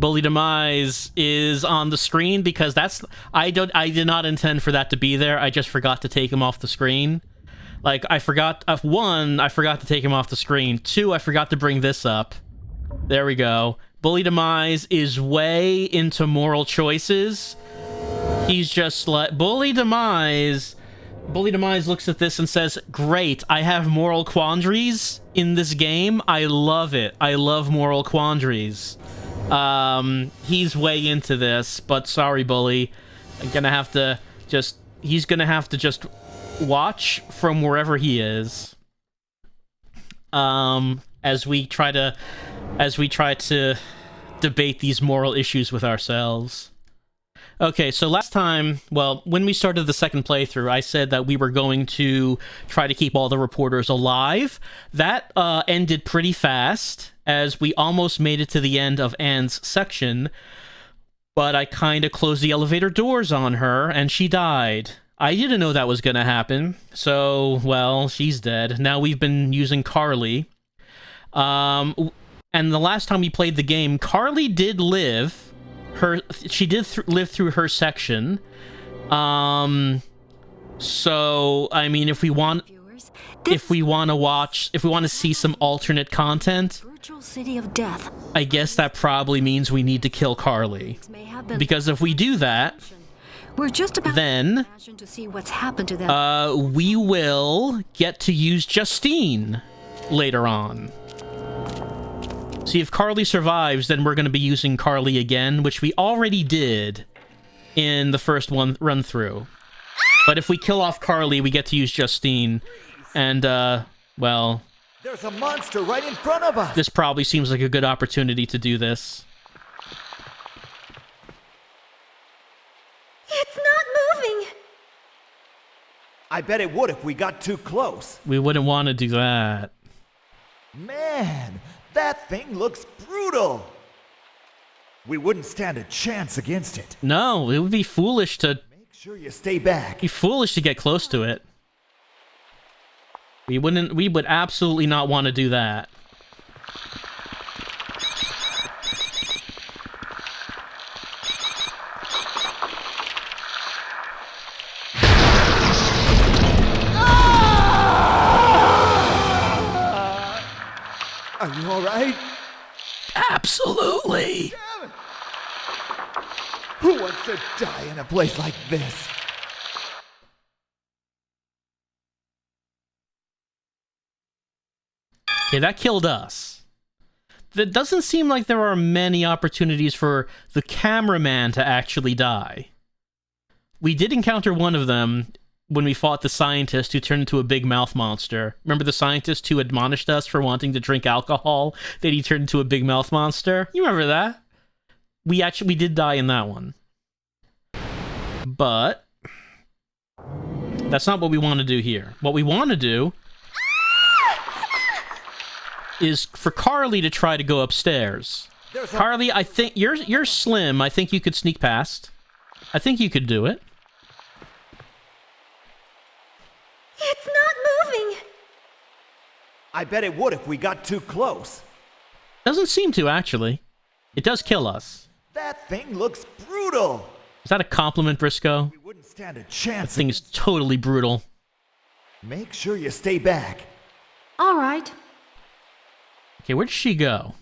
Bully Demise is on the screen because that's... I did not intend for that to be there. I just forgot to take him off the screen. Like, I forgot... one, I forgot to take him off the screen. Two, I forgot to bring this up. There we go. Bully Demise is way into moral choices. He's just like... Bully Demise looks at this and says, great, I have moral quandaries in this game. I love it. I love moral quandaries. He's way into this, but sorry, Bully. I'm gonna have to just... He's gonna have to just watch from wherever he is. As we try to debate these moral issues with ourselves. Okay, so last time, well, when we started the second playthrough, I said that we were going to try to keep all the reporters alive. That ended pretty fast, as we almost made it to the end of Anne's section, but I kind of closed the elevator doors on her, and she died. I didn't know that was going to happen, so, well, she's dead. Now we've been using Carly. And the last time we played the game, Carly did live... She did live through her section. So I mean, if we want to see some alternate content, City of Death. I guess that probably means we need to kill Carly. Because if we do that, we're just about then to see what's happened to them. We will get to use Justine later on. See, if Carly survives, then we're going to be using Carly again, which we already did in the first one run-through. But if we kill off Carly, we get to use Justine. And, well... There's a monster right in front of us! This probably seems like a good opportunity to do this. It's not moving! I bet it would if we got too close. We wouldn't want to do that. Man, that thing looks brutal. We wouldn't stand a chance against it. No, it would be foolish to... Make sure you stay back. Be foolish to get close to it. We would absolutely not want to do that. Are you all right? Absolutely. Damn it. Who wants to die in a place like this? Okay, that killed us. It doesn't seem like there are many opportunities for the cameraman to actually die. We did encounter one of them when we fought the scientist who turned into a big mouth monster. Remember the scientist who admonished us for wanting to drink alcohol? That he turned into a big mouth monster? You remember that? We did die in that one. But that's not what we want to do here. What we want to do is for Carly to try to go upstairs. Carly, I think you're slim. I think you could sneak past. I think you could do it. It's not moving! I bet it would if we got too close. Doesn't seem to, actually. It does kill us. That thing looks brutal. Is that a compliment, Briscoe? We wouldn't stand a chance. That thing is totally brutal. Make sure you stay back. All right. Okay, where did she go?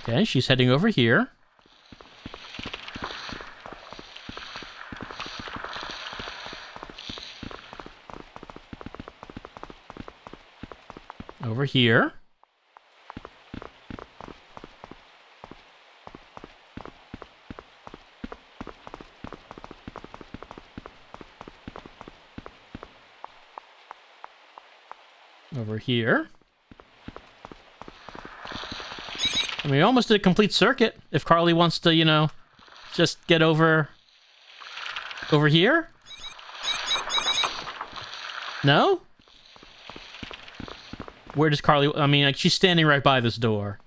Okay, she's heading over here. Over here. Over here. I mean, we almost did a complete circuit. If Carly wants to, you know, just get over here? No? Where does Carly... I mean, like, she's standing right by this door.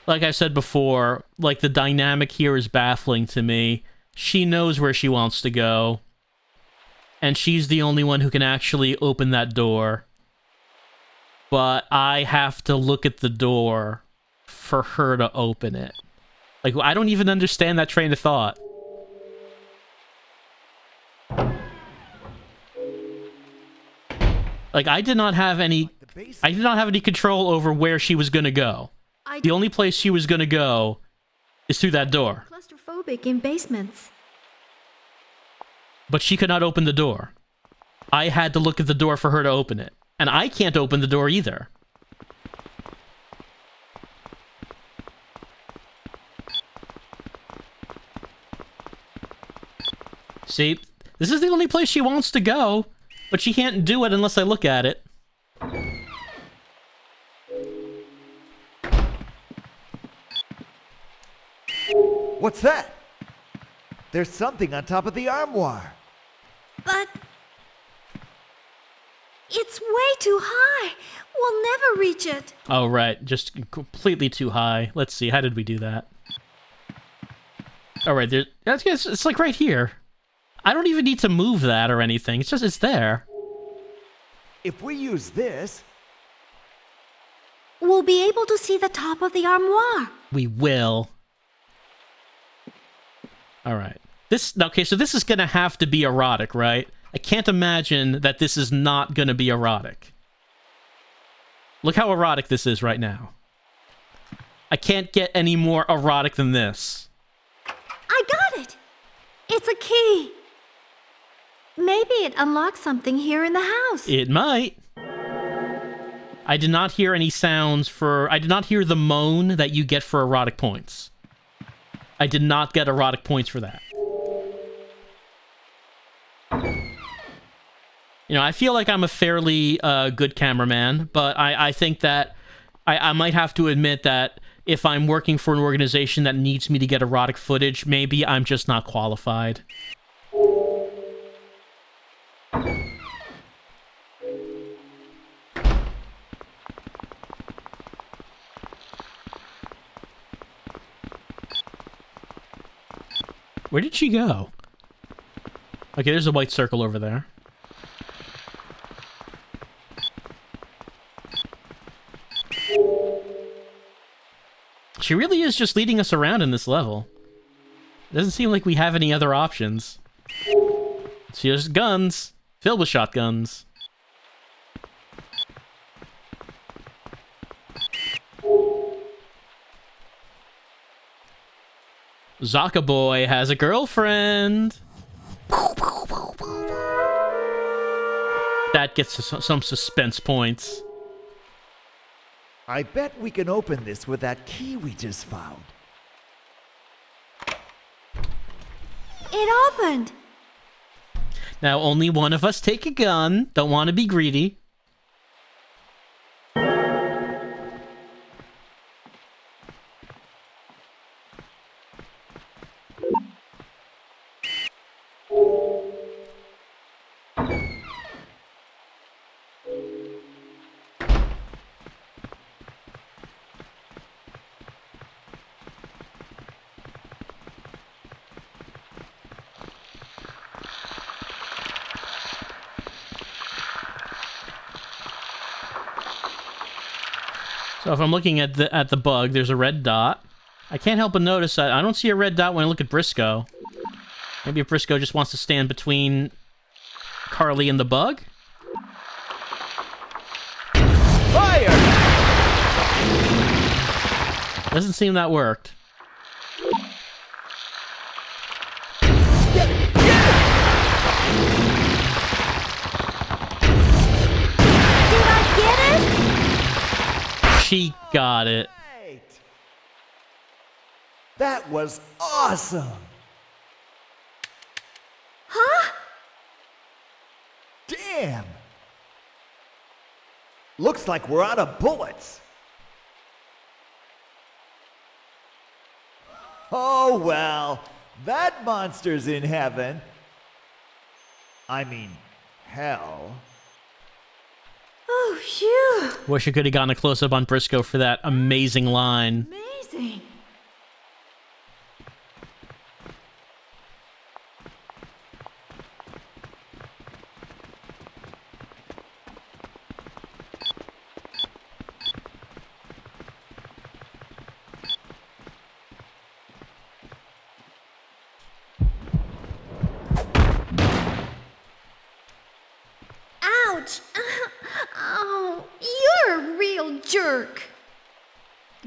Like I said before, like, the dynamic here is baffling to me. She knows where she wants to go. and she's the only one who can actually open that door. But I have to look at the door for her to open it. Like, I don't even understand that train of thought. Like, I did not have any control over where she was gonna go. The only place she was gonna go is through that door. Claustrophobic in basements. But she could not open the door. I had to look at the door for her to open it. And I can't open the door either. See, this is the only place she wants to go, but she can't do it unless I look at it. What's that? There's something on top of the armoire. But it's way too high. We'll never reach it. Oh, right. Just completely too high. Let's see. How did we do that? All right. It's like right here. I don't even need to move that or anything. It's there. If we use this, we'll be able to see the top of the armoire. We will. All right. Okay, so this is going to have to be erotic, right? I can't imagine that this is not going to be erotic. Look how erotic this is right now. I can't get any more erotic than this. I got it! It's a key. Maybe it unlocks something here in the house. It might. I did not hear any sounds for... I did not hear the moan that you get for erotic points. I did not get erotic points for that. You know, I feel like I'm a fairly good cameraman, but I think that I might have to admit that if I'm working for an organization that needs me to get erotic footage, maybe I'm just not qualified. Where did she go? Okay, there's a white circle over there. She really is just leading us around in this level. Doesn't seem like we have any other options. It's just guns. Filled with shotguns. Zaka boy has a girlfriend. That gets some suspense points. I bet we can open this with that key we just found. It opened. Now, only one of us take a gun. Don't want to be greedy. So if I'm looking at the bug, there's a red dot. I can't help but notice that I don't see a red dot when I look at Briscoe. Maybe if Briscoe just wants to stand between Carly and the bug? Fire! Doesn't seem that worked. She got it. Right. That was awesome. Huh? Damn. Looks like we're out of bullets. Oh well, that monster's in heaven. I mean, hell. Oh, phew. Wish I could have gotten a close-up on Briscoe for that amazing line. Amazing.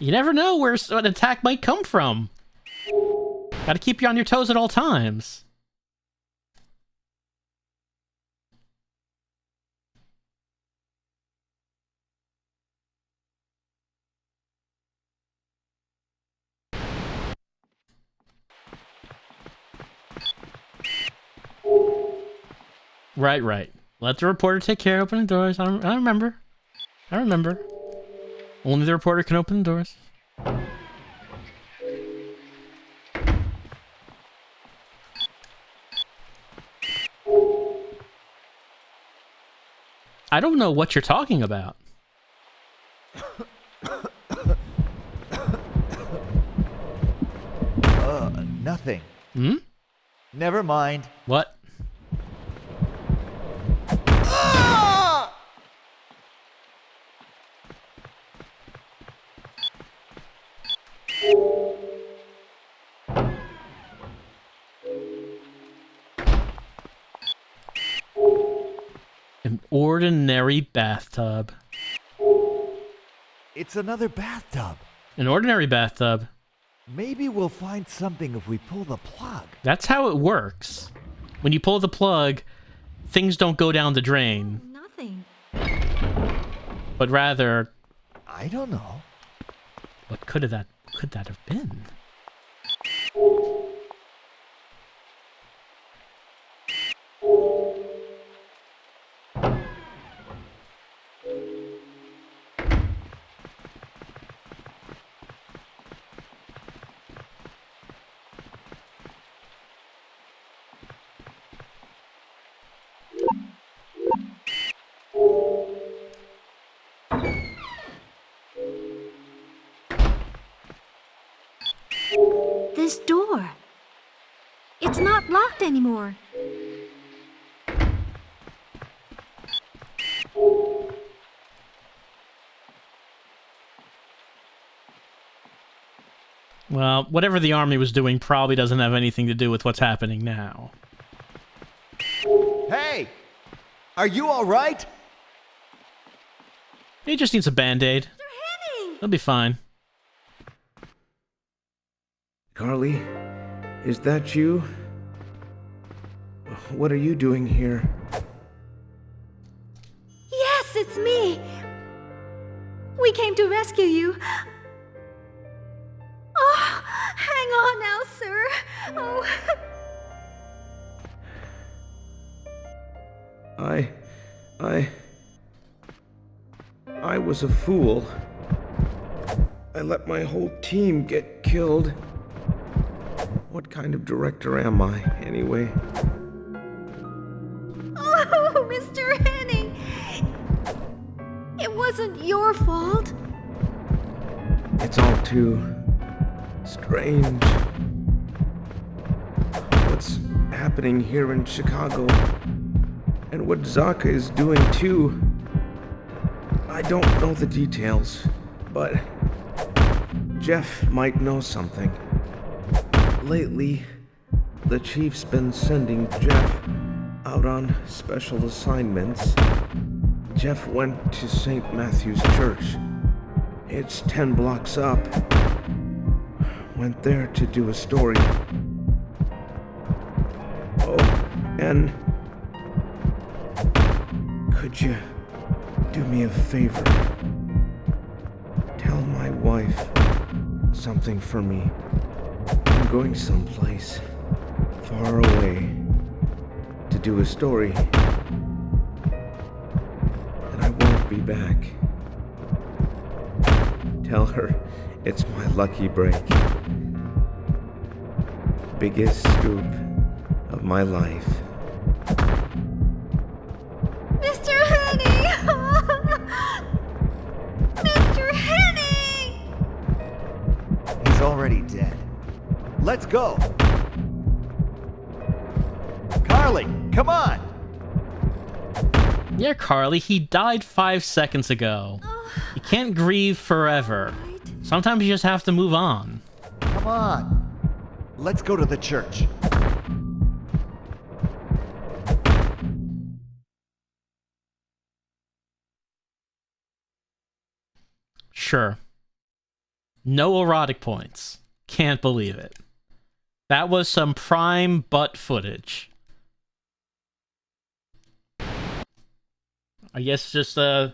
You never know where an attack might come from. Gotta keep you on your toes at all times. Right. Let the reporter take care of opening doors. I remember. Only the reporter can open the doors. I don't know what you're talking about. Nothing. Hmm? Never mind. What? An ordinary bathtub. It's another bathtub. An ordinary bathtub. Maybe we'll find something if we pull the plug. That's how it works. When you pull the plug, things don't go down the drain, Nothing. but rather, I don't know. what could that have been? This door. It's not locked anymore. Well, whatever the army was doing probably doesn't have anything to do with what's happening now. Hey! Are you alright? He just needs a band-aid. Henning! He'll be fine. Carly, is that you? What are you doing here? Yes, it's me. We came to rescue you. Oh, hang on now, sir. Oh. I was a fool. I let my whole team get killed. What kind of director am I, anyway? Oh, Mr. Henning. It wasn't your fault. It's all too strange. What's happening here in Chicago, and what Zaka is doing too. I don't know the details, but Jeff might know something. Lately, the Chief's been sending Jeff out on special assignments. Jeff went to St. Matthew's Church. It's 10 blocks up. Went there to do a story. Oh, and could you do me a favor? Tell my wife something for me. I'm going someplace far away to do a story, and I won't be back. Tell her it's my lucky break. Biggest scoop of my life. Mr. Henning! Mr. Henning! He's already dead. Let's go! Carly, come on! Yeah, Carly, he died 5 seconds ago. You can't grieve forever. Sometimes you just have to move on. Come on. Let's go to the church. Sure. No erotic points. Can't believe it. That was some prime butt footage. I guess just in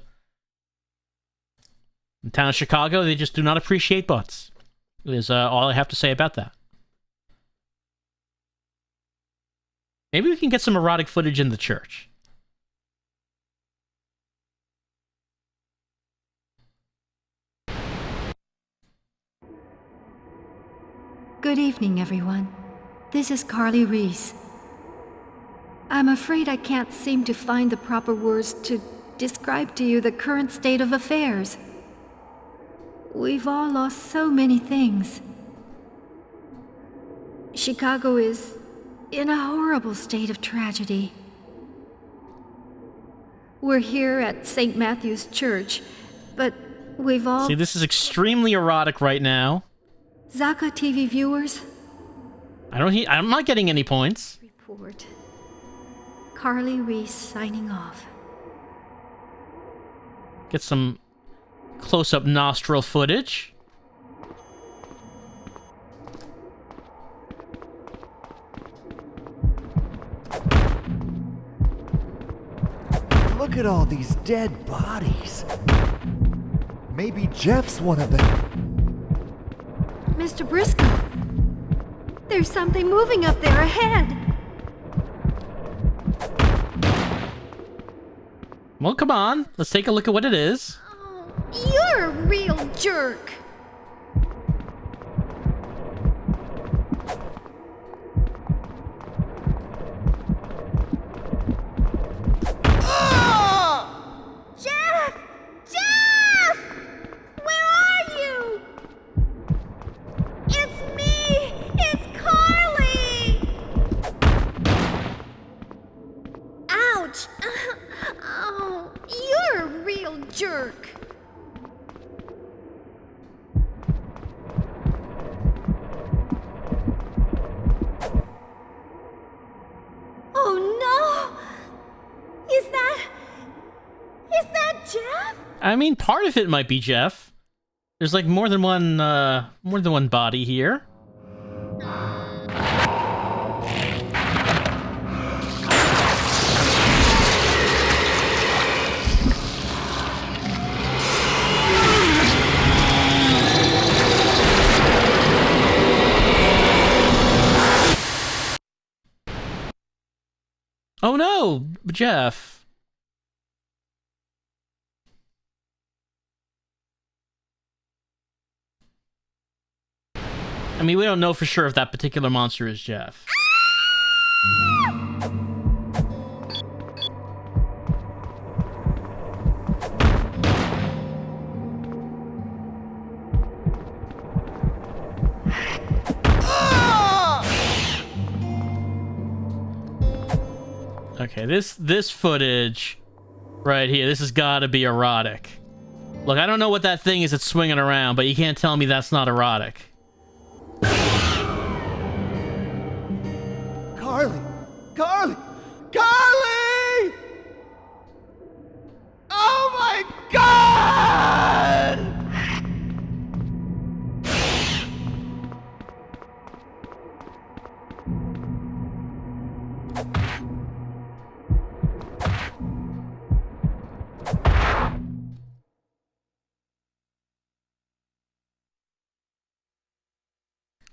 town of Chicago, they just do not appreciate butts. Is all I have to say about that. Maybe we can get some erotic footage in the church. Good evening, everyone. This is Carly Reese. I'm afraid I can't seem to find the proper words to describe to you the current state of affairs. We've all lost so many things. Chicago is in a horrible state of tragedy. We're here at St. Matthew's Church, but we've all... See, this is extremely erotic right now. Zaka TV viewers... I'm not getting any points. Report. Carly Reese signing off. Get some close-up nostril footage. Look at all these dead bodies. Maybe Jeff's one of them. Mr. Briscoe, there's something moving up there ahead. Well, come on. Let's take a look at what it is. Oh, you're a real jerk. Jeff! Jeff! Where are you? It's me! It's Carly! Ouch! Oh, you're a real jerk. Oh no! Is that Jeff? I mean, part of it might be Jeff. There's like more than one body here. Oh no, Jeff. I mean, we don't know for sure if that particular monster is Jeff. Okay, this footage right here, this has got to be erotic. Look, I don't know what that thing is that's swinging around, but you can't tell me that's not erotic. Carly! Carly! Carly! Oh my God!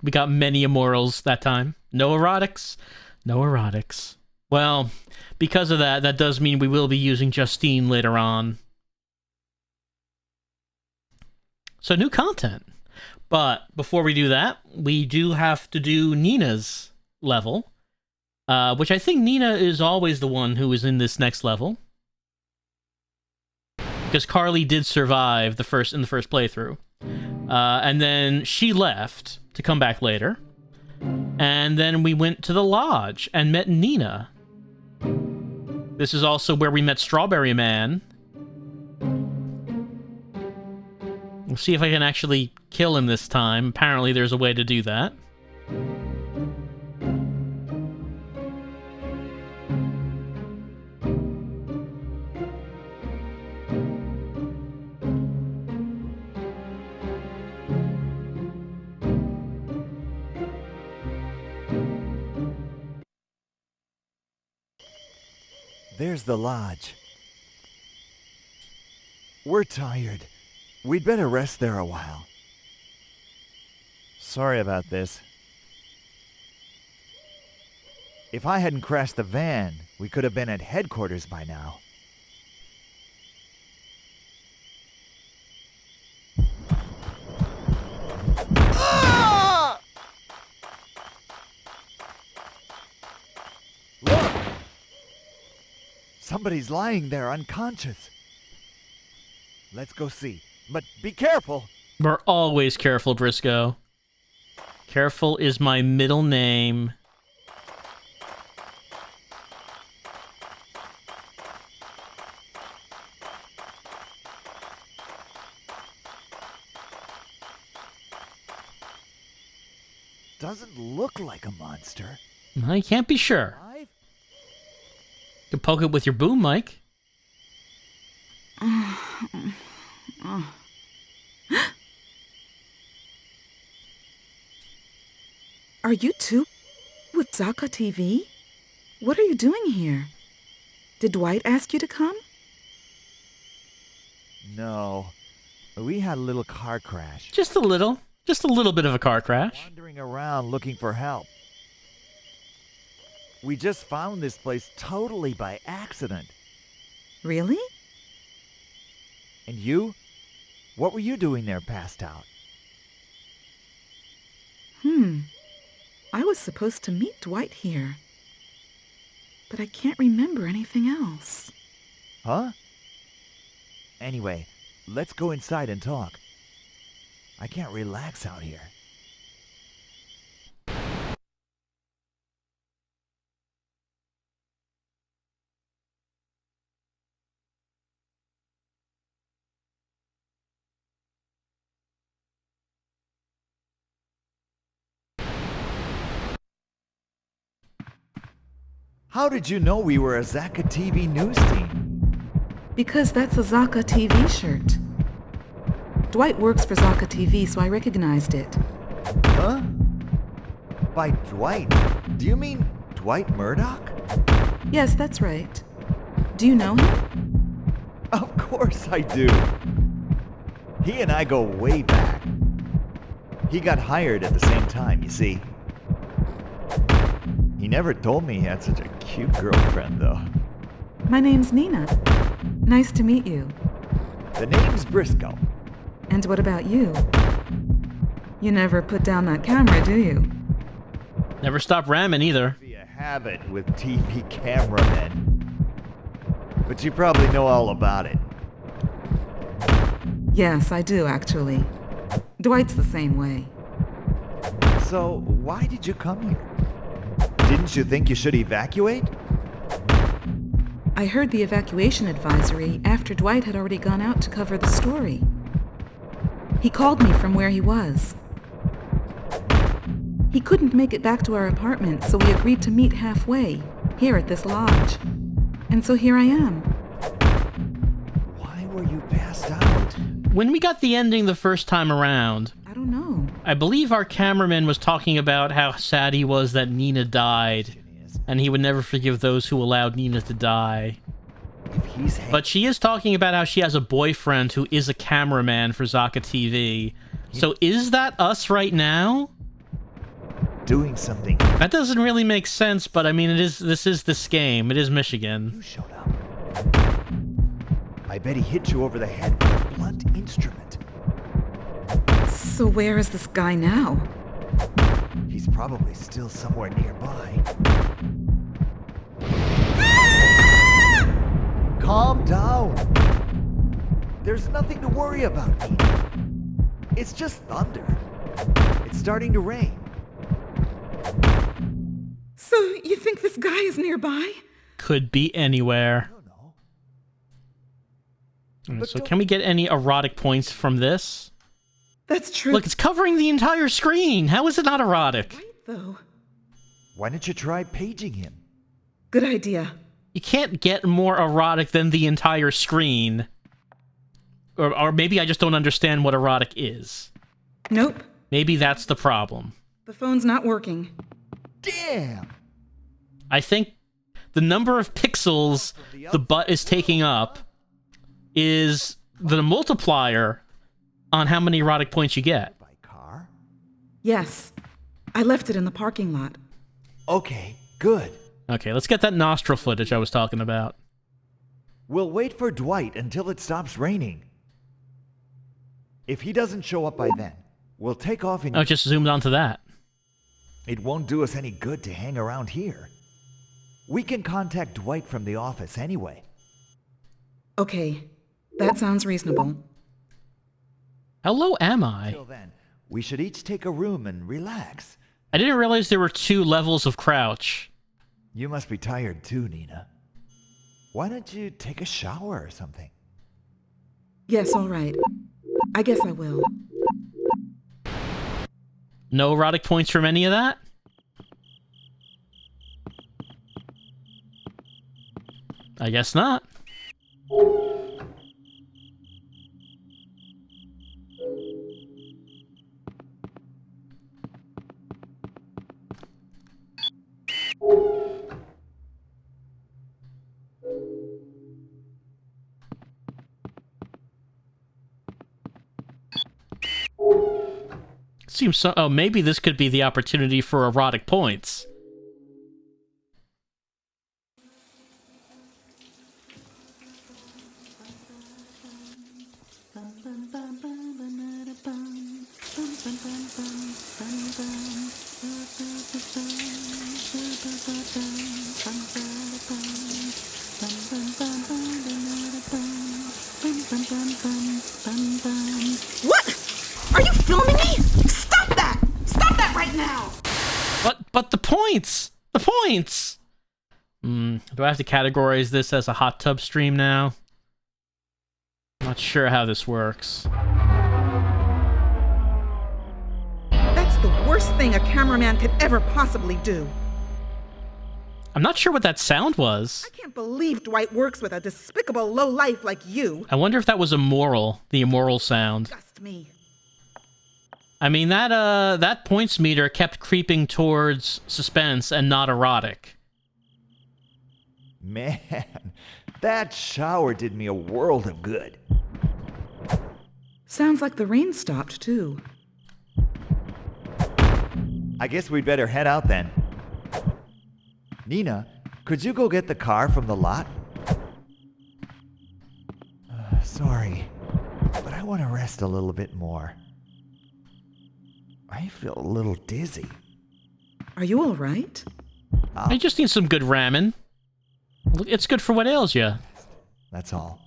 We got many immorals that time. No erotics. No erotics. Well, because of that, that does mean we will be using Justine later on. So new content. But before we do that, we do have to do Nina's level. Which I think Nina is always the one who is in this next level. Because Carly did survive in the first playthrough. And then she left to come back later. And then we went to the lodge and met Nina. This is also where we met Strawberry Man. We'll see if I can actually kill him this time. Apparently there's a way to do that. There's the lodge. We're tired. We'd better rest there a while. Sorry about this. If I hadn't crashed the van, we could have been at headquarters by now. Ah! Look! Somebody's lying there unconscious. Let's go see. But be careful! We're always careful, Briscoe. Careful is my middle name. Doesn't look like a monster. Well, you can't be sure. Alive? You can poke it with your boom mic. Are you too with Zaka TV? What are you doing here? Did Dwight ask you to come? No. We had a little car crash. Just a little bit of a car crash. Wandering around looking for help. We just found this place totally by accident. Really? And you? What were you doing there passed out? I was supposed to meet Dwight here. But I can't remember anything else. Huh? Anyway, let's go inside and talk. I can't relax out here. How did you know we were a Zaka TV news team? Because that's a Zaka TV shirt. Dwight works for Zaka TV, so I recognized it. Huh? By Dwight? Do you mean Dwight Murdoch? Yes, that's right. Do you know him? Of course I do. He and I go way back. He got hired at the same time, you see. He never told me he had such a cute girlfriend, though. My name's Nina. Nice to meet you. The name's Briscoe. And what about you? You never put down that camera, do you? Never stop ramming either. Be a habit with TV cameramen. But you probably know all about it. Yes, I do, actually. Dwight's the same way. So, why did you come here? Didn't you think you should evacuate? I heard the evacuation advisory after Dwight had already gone out to cover the story. He called me from where he was. He couldn't make it back to our apartment, so we agreed to meet halfway, here at this lodge. And so here I am. Why were you passed out? When we got the ending the first time around, I don't know. I believe our cameraman was talking about how sad he was that Nina died, and he would never forgive those who allowed Nina to die. If he's But she is talking about how she has a boyfriend who is a cameraman for Zaka TV. So is that us right now? doing something, That doesn't really make sense, but I mean, this is this game. It is Michigan. you showed up. I bet he hit you over the head with a blunt instrument. So where is this guy now? He's probably still somewhere nearby. Calm down. There's nothing to worry about, Nina. It's just thunder. It's starting to rain. So you think this guy is nearby? Could be I anywhere. don't know. Alright, so can we get any erotic points from this? That's true. Look, it's covering the entire screen. How is it not erotic? Right, though. Why don't you try paging him? Good idea. You can't get more erotic than the entire screen. Or maybe I just don't understand what erotic is. Nope. Maybe that's the problem. The phone's not working. Damn! I think the number of pixels the butt is taking up is the multiplier on how many erotic points you get. By car? Yes. I left it in the parking lot. Okay, good. Okay, let's get that nostril footage I was talking about. We'll wait for Dwight until it stops raining. If he doesn't show up by then, we'll take off and... I just zoomed onto that. It won't do us any good to hang around here. We can contact Dwight from the office anyway. Okay, that sounds reasonable. How low am I? Until then, we should each take a room and relax. I didn't realize there were 2 levels of crouch. You must be tired too, Nina. Why don't you take a shower or something? Yes, all right. I guess I will. No erotic points from any of that? I guess not. Seems so. Oh, maybe this could be the opportunity for erotic points. What? Are you filming me? Stop that! Stop that right now! But the points! The points! Do I have to categorize this as a hot tub stream now? Not sure how this works. That's the worst thing a cameraman could ever possibly do. I'm not sure what that sound was. I can't believe Dwight works with a despicable lowlife like you. I wonder if that was immoral, the immoral sound. Disgust me. I mean, that points meter kept creeping towards suspense and not erotic. Man, that shower did me a world of good. Sounds like the rain stopped, too. I guess we'd better head out then. Nina, could you go get the car from the lot? Sorry, but I want to rest a little bit more. I feel a little dizzy. Are you all right? I just need some good ramen. It's good for what ails you. That's all.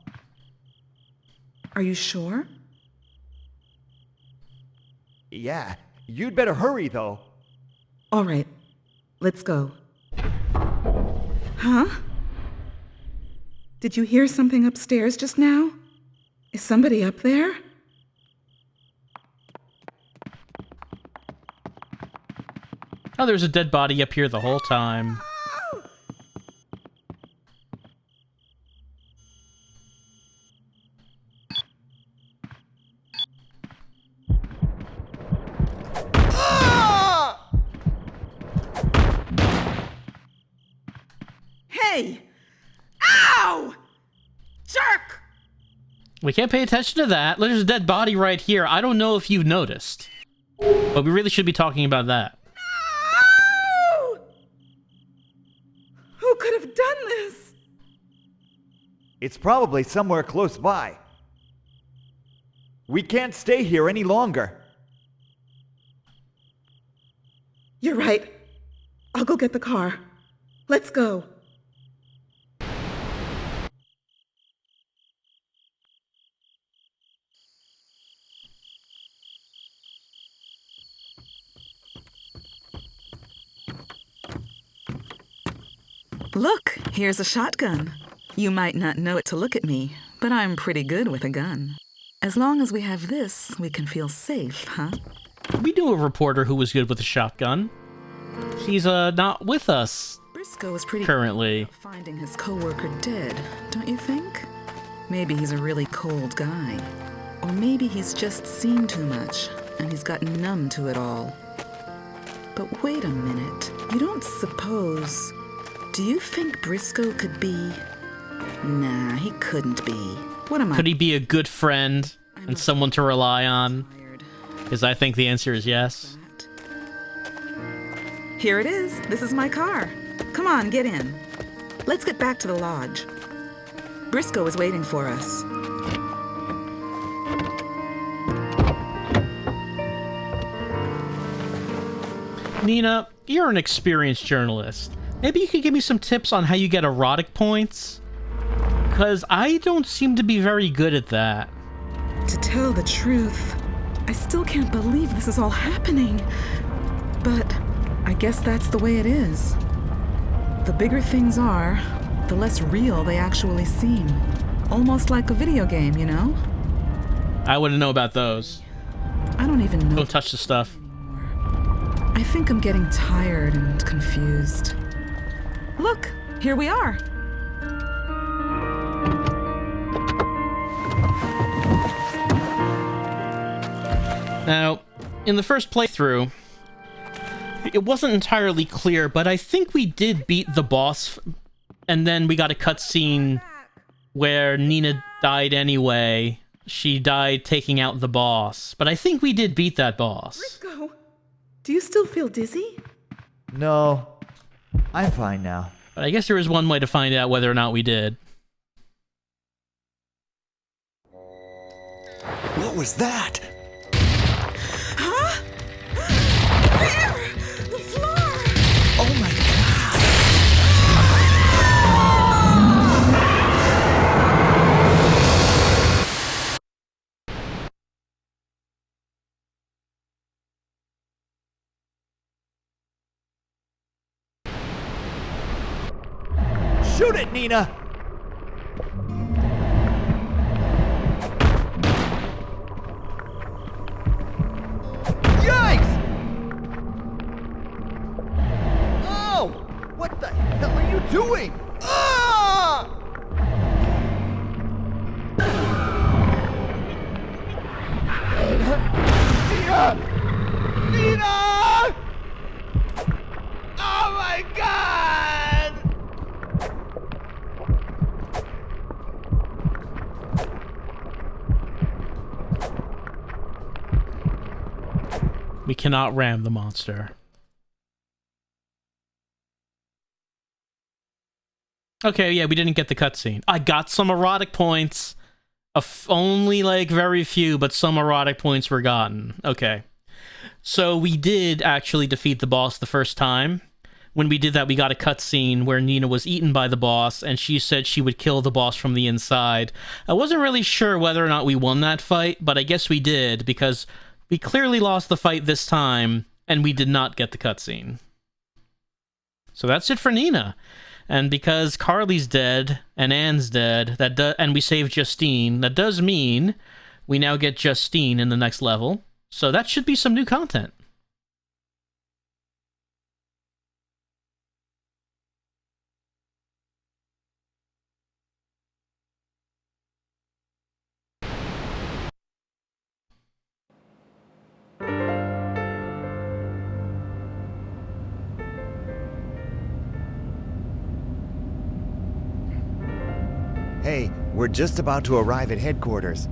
Are you sure? Yeah, you'd better hurry though. All right, let's go. Huh? Did you hear something upstairs just now? Is somebody up there? Oh, there's a dead body up here the whole time. Hey! Ow! Jerk! We can't pay attention to that. There's a dead body right here. I don't know if you've noticed. But we really should be talking about that. No! Who could have done this? It's probably somewhere close by. We can't stay here any longer. You're right. I'll go get the car. Let's go. Look, here's a shotgun. You might not know it to look at me, but I'm pretty good with a gun. As long as we have this, we can feel safe, huh? We knew a reporter who was good with a shotgun. He's not with us Briscoe was pretty currently. good about finding his coworker dead, don't you think? Maybe he's a really cold guy. Or maybe he's just seen too much, and he's gotten numb to it all. But wait a minute. You don't suppose... Do you think Briscoe could be... Nah, he couldn't be. What am I... Could he be a good friend and someone to rely on? Because I think the answer is yes. Here it is. This is my car. Come on, get in. Let's get back to the lodge. Briscoe is waiting for us. Nina, you're an experienced journalist. Maybe you could give me some tips on how you get erotic points? Because I don't seem to be very good at that. To tell the truth, I still can't believe this is all happening. But I guess that's the way it is. The bigger things are, the less real they actually seem. Almost like a video game, you know? I wouldn't know about those. I don't even know. Don't touch the stuff. I think I'm getting tired and confused. Look, here we are. Now, in the first playthrough, it wasn't entirely clear, but I think we did beat the boss, and then we got a cutscene where Nina died anyway. She died taking out the boss, but I think we did beat that boss. Briscoe, do you still feel dizzy? No, I'm fine now. But I guess there is one way to find out whether or not we did. What was that? Huh? There! The floor! Oh my god! Shoot it, Nina! Yikes! Oh! What the hell are you doing? Ah! Nina! Nina! Oh my god! We cannot ram the monster. Okay, yeah, we didn't get the cutscene. I got some erotic points. Only, like, very few, but some erotic points were gotten. Okay. So we did actually defeat the boss the first time. When we did that, we got a cutscene where Nina was eaten by the boss, and she said she would kill the boss from the inside. I wasn't really sure whether or not we won that fight, but I guess we did, because we clearly lost the fight this time, and we did not get the cutscene. So that's it for Nina. And because Carly's dead, and Anne's dead, and we saved Justine, that does mean we now get Justine in the next level. So that should be some new content. Hey, we're just about to arrive at headquarters.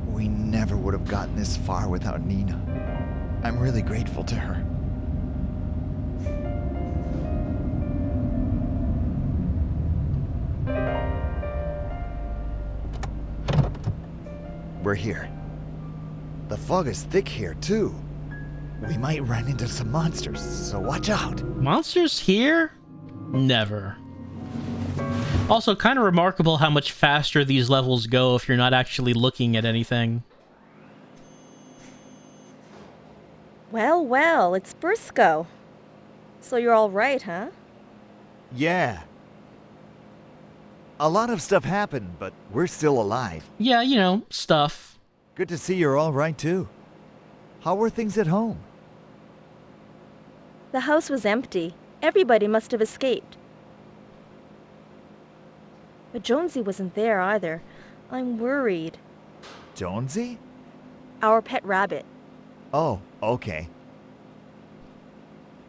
We never would have gotten this far without Nina. I'm really grateful to her. We're here. The fog is thick here, too. We might run into some monsters, so watch out. Monsters here? Never. Also, kind of remarkable how much faster these levels go if you're not actually looking at anything. Well, well, it's Briscoe. So you're all right, huh? Yeah. A lot of stuff happened, but we're still alive. Yeah, you know, stuff. Good to see you're all right, too. How were things at home? The house was empty. Everybody must have escaped. But Jonesy wasn't there either. I'm worried. Jonesy? Our pet rabbit. Oh, okay.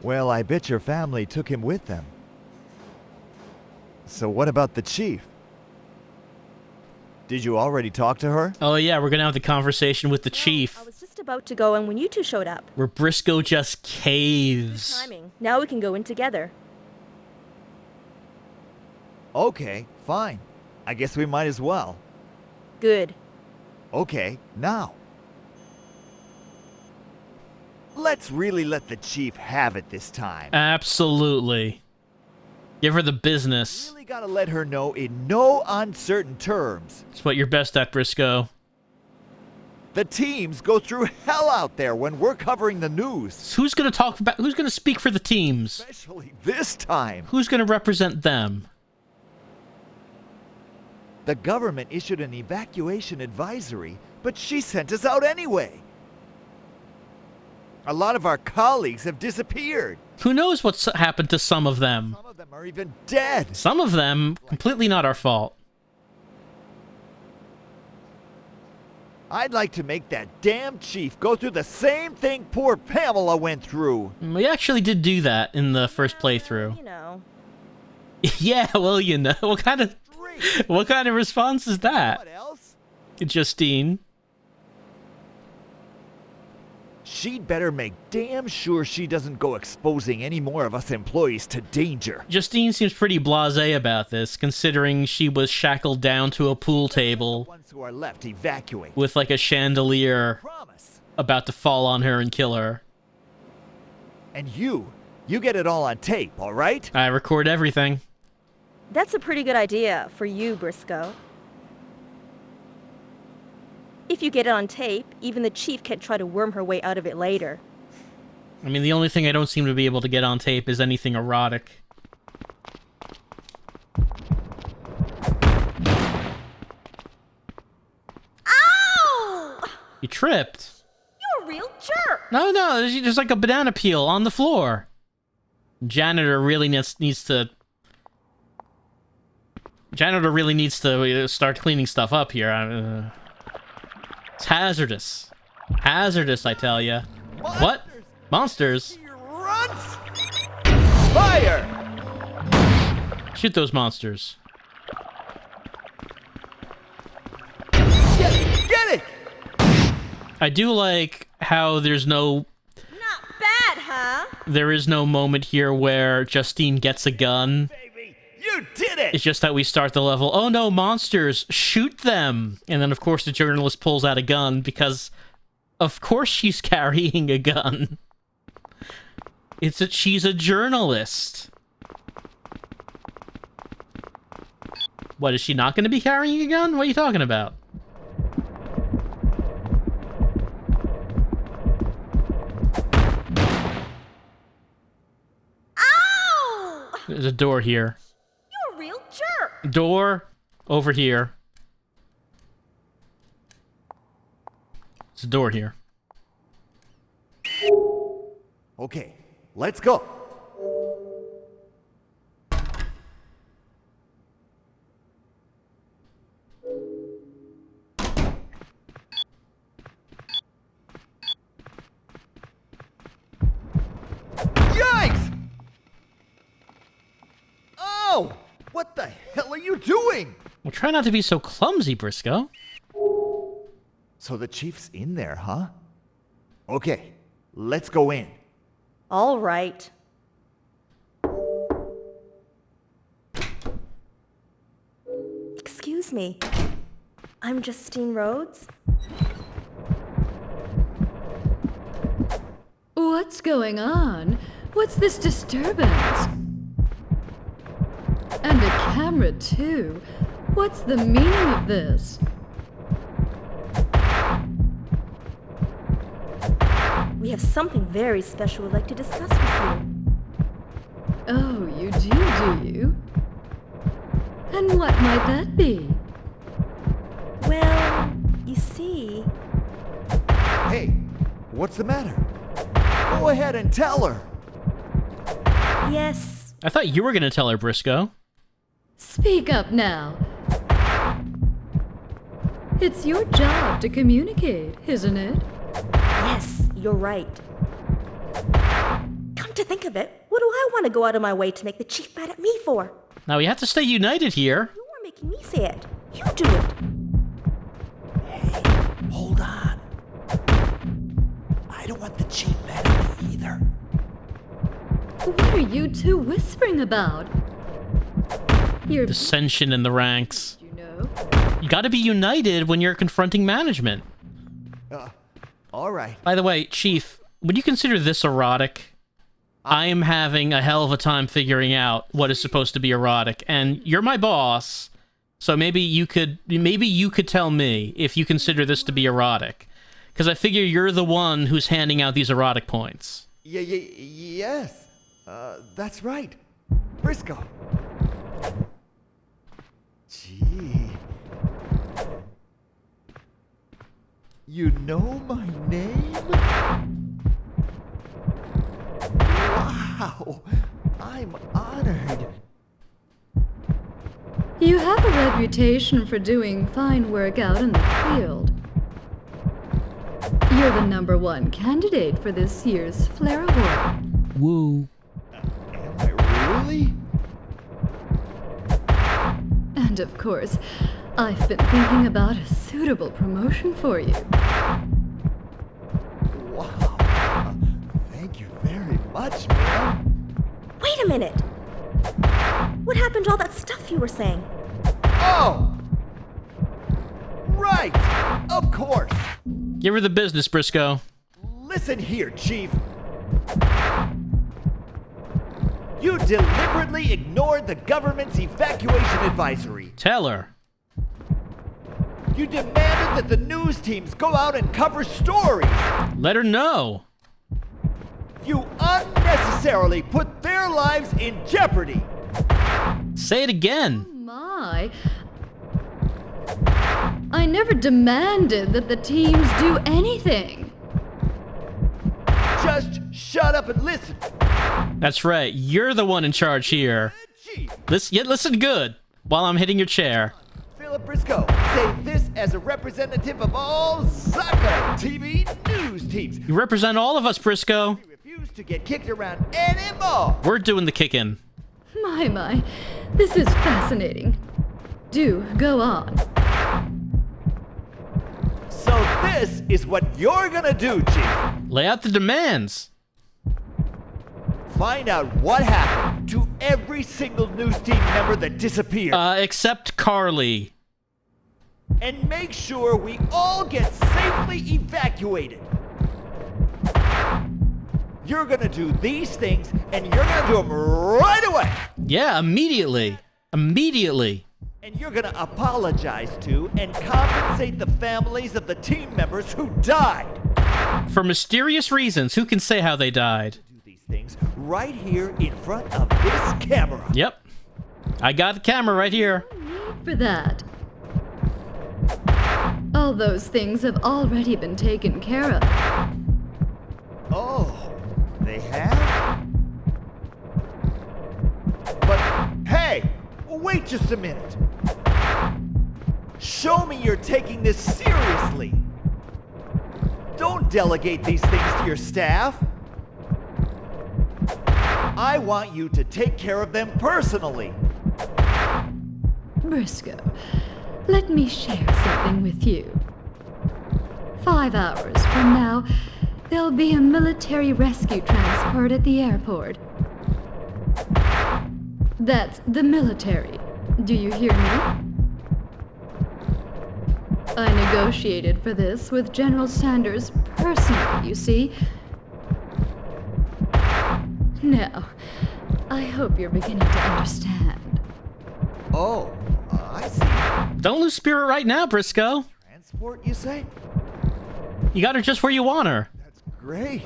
Well, I bet your family took him with them. So what about the chief? Did you already talk to her? Oh yeah, we're gonna have the conversation with the chief, I was just about to go in when you two showed up. where Briscoe just caves. Timing. Now we can go in together. Okay, fine. I guess we might as well. Good. Okay, now. Let's really let the chief have it this time. Absolutely. Give her the business. Really gotta let her know in no uncertain terms. It's what you're best at, Briscoe. The teams go through hell out there when we're covering the news. So who's gonna speak for the teams? Especially this time. Who's gonna represent them? The government issued an evacuation advisory, but she sent us out anyway. A lot of our colleagues have disappeared. Who knows what's happened to some of them? Some of them are even dead. Some of them, completely not our fault. I'd like to make that damn chief go through the same thing poor Pamela went through. We actually did do that in the first playthrough. You know. Yeah, well, you know, what kind of response is that, What else? Justine? She'd better make damn sure she doesn't go exposing any more of us employees to danger. Justine seems pretty blasé about this, considering she was shackled down to a pool The table ones who are left evacuate. with like a chandelier Promise. about to fall on her and kill her. And you get it all on tape, all right? I record everything. That's a pretty good idea for you, Briscoe. If you get it on tape, even the chief can't try to worm her way out of it later. I mean, the only thing I don't seem to be able to get on tape is anything erotic. Ow! You tripped. You're a real jerk! No, there's like a banana peel on the floor. Janitor really needs to start cleaning stuff up here. It's hazardous. Hazardous, I tell ya. What? Monsters? He runs! Fire! Shoot those monsters. Get it! I do like how there is no moment here where Justine gets a gun. Baby, you did it! It's just that we start the level, oh no, monsters, shoot them! And then of course the journalist pulls out a gun because of course she's carrying a gun. She's a journalist. What, is she not going to be carrying a gun? What are you talking about? Ow! There's a door here. You're a real jerk! Door over here. There's a door here. Okay, let's go. Yikes! Oh! What the hell are you doing? Well, try not to be so clumsy, Briscoe. So the chief's in there, huh? Okay, let's go in. All right. Excuse me. I'm Justine Rhodes. What's going on? What's this disturbance? And a camera, too. What's the meaning of this? We have something very special we'd like to discuss with you. Oh, you do you? And what might that be? Well, you see... Hey, what's the matter? Go ahead and tell her. Yes, I thought you were going to tell her, Briscoe. Speak up now. It's your job to communicate, isn't it? yes, you're right. Come Come to think of it, what do I want to go out of my way to make the chief mad at me for? Now we have to stay united here. You're making me say it. You do it. Hey, hold on. I don't want the chief mad at me either. What are you two whispering about? You're Dissension in the ranks. you know. You gotta be united when you're confronting management. All right. By the way, Chief, would you consider this erotic? I am having a hell of a time figuring out what is supposed to be erotic, and you're my boss, so maybe you could tell me if you consider this to be erotic, because I figure you're the one who's handing out these erotic points. Yes. That's right. Briscoe. Gee. You know my name? Wow. I'm honored. You have a reputation for doing fine work out in the field. You're the #1 candidate for this year's Flair Award. Woo. Am I really? And of course, I've been thinking about a suitable promotion for you. Wow. Thank you very much, ma'am. Wait a minute. What happened to all that stuff you were saying? Oh! Right! Of course! Give her the business, Briscoe. Listen here, Chief. You deliberately ignored the government's evacuation advisory. Tell her. You demanded that the news teams go out and cover stories. Let her know. You unnecessarily put their lives in jeopardy. Say it again. My. I never demanded that the teams do anything. Just shut up and listen. That's right. You're the one in charge here. Chief, Listen good while I'm hitting your chair. Philip Briscoe, say this as a representative of all soccer TV news teams. You represent all of us, Briscoe. We refuse to get kicked around anymore. We're doing the kicking. My. This is fascinating. Do go on. So this is what you're gonna do, Chief. Lay out the demands. Find out what happened to every single news team member that disappeared. Except Carly. And make sure we all get safely evacuated. You're gonna do these things, and you're gonna do them right away. Yeah, immediately. Immediately. And you're gonna apologize to and compensate the families of the team members who died. For mysterious reasons, who can say how they died? Do these things right here in front of this camera. Yep. I got the camera right here. For that. All those things have already been taken care of. Oh, they have? But hey, wait just a minute. Show me you're taking this seriously. Don't delegate these things to your staff. I want you to take care of them personally. Briscoe, let me share something with you. 5 hours from now, there'll be a military rescue transport at the airport. That's the military. Do you hear me? I negotiated for this with General Sanders personally, you see. Now, I hope you're beginning to understand. Oh, I see. Don't lose spirit right now, Briscoe. Transport, you say? You got her just where you want her. That's great.